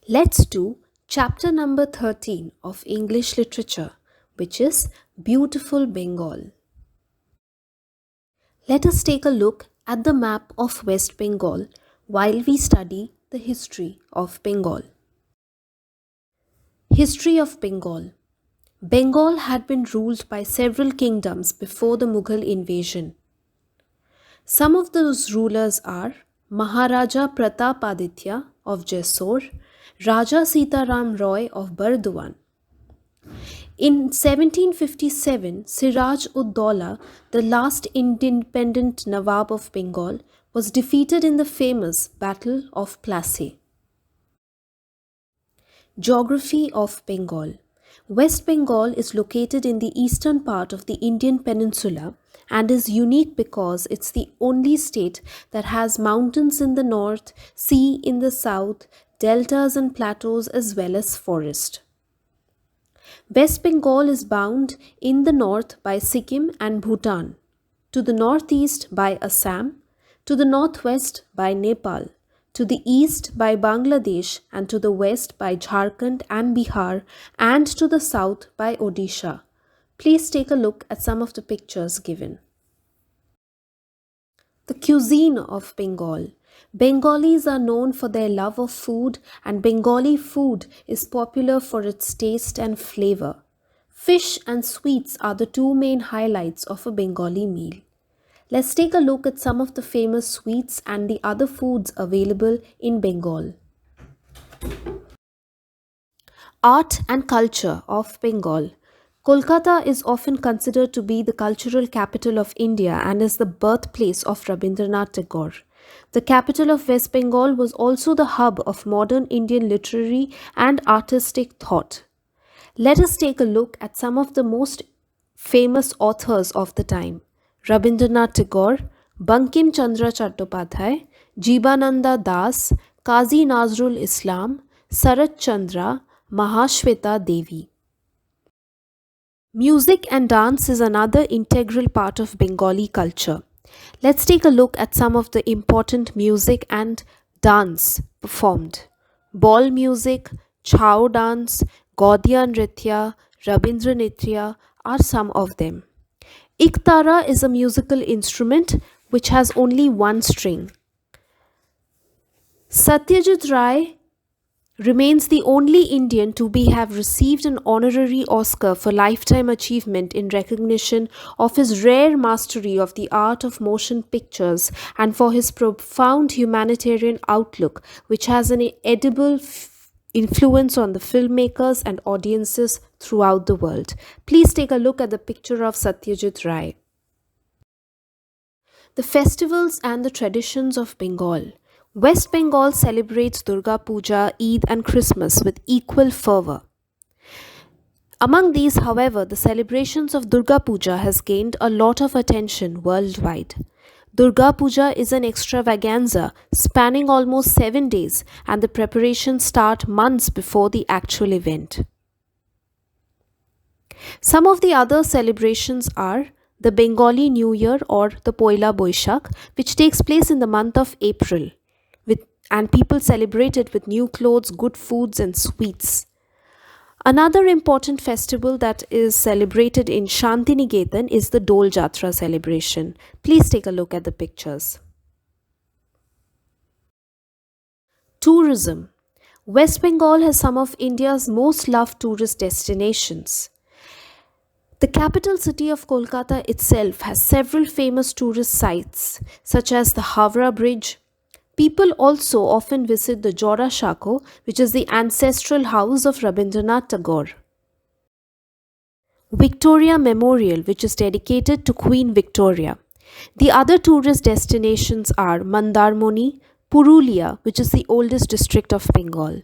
Let's do chapter number 13 of English literature, which is Beautiful Bengal. Let us take a look at the map of West Bengal while we study the history of Bengal. History of Bengal. Bengal had been ruled by several kingdoms before the Mughal invasion. Some of those rulers are Maharaja Pratapaditya of Jessore, Raja Sitaram Roy of Burdwan. In 1757, Siraj ud Daulah, the last independent Nawab of Bengal, was defeated in the famous Battle of Plassey. Geography of Bengal. West Bengal is located in the eastern part of the Indian peninsula and is unique because it's the only state that has mountains in the north, sea in the south, deltas and plateaus as well as forest. West Bengal is bound in the north by Sikkim and Bhutan, to the northeast by Assam, to the northwest by Nepal, to the east by Bangladesh, and to the west by Jharkhand and Bihar, and to the south by Odisha. Please take a look at some of the pictures given. The cuisine of Bengal. Bengalis are known for their love of food, and Bengali food is popular for its taste and flavor. Fish and sweets are the two main highlights of a Bengali meal. Let's take a look at some of the famous sweets and the other foods available in Bengal. Art and culture of Bengal. Kolkata is often considered to be the cultural capital of India and is the birthplace of Rabindranath Tagore. The capital of West Bengal was also the hub of modern Indian literary and artistic thought. Let us take a look at some of the most famous authors of the time. Rabindranath Tagore, Bankim Chandra Chattopadhyay, Jibananda Das, Qazi Nazrul Islam, Sarat Chandra, Mahashweta Devi. Music and dance is another integral part of Bengali culture. Let's take a look at some of the important music and dance performed. Ball music, Chhau dance, Gaudiya Nritya, Rabindra Nritya are some of them. Iktara is a musical instrument which has only one string. Satyajit Ray remains the only Indian to have received an honorary Oscar for lifetime achievement in recognition of his rare mastery of the art of motion pictures and for his profound humanitarian outlook, which has an edible influence on the filmmakers and audiences throughout the world. Please take a look at the picture of Satyajit Ray. The festivals and the traditions of Bengal. West Bengal celebrates Durga Puja, Eid and Christmas with equal fervor. Among these, however, the celebrations of Durga Puja has gained a lot of attention worldwide. Durga Puja is an extravaganza spanning almost 7 days, and the preparations start months before the actual event. Some of the other celebrations are the Bengali New Year or the Poila Boishakh, which takes place in the month of April, and people celebrate it with new clothes, good foods, and sweets. Another important festival that is celebrated in Shantiniketan is the Dol Jatra celebration. Please take a look at the pictures. Tourism. West Bengal has some of India's most loved tourist destinations. The capital city of Kolkata itself has several famous tourist sites such as the Howrah Bridge. People also often visit the Jora Shako, which is the ancestral house of Rabindranath Tagore. Victoria Memorial, which is dedicated to Queen Victoria. The other tourist destinations are Mandarmoni, Purulia, which is the oldest district of Bengal.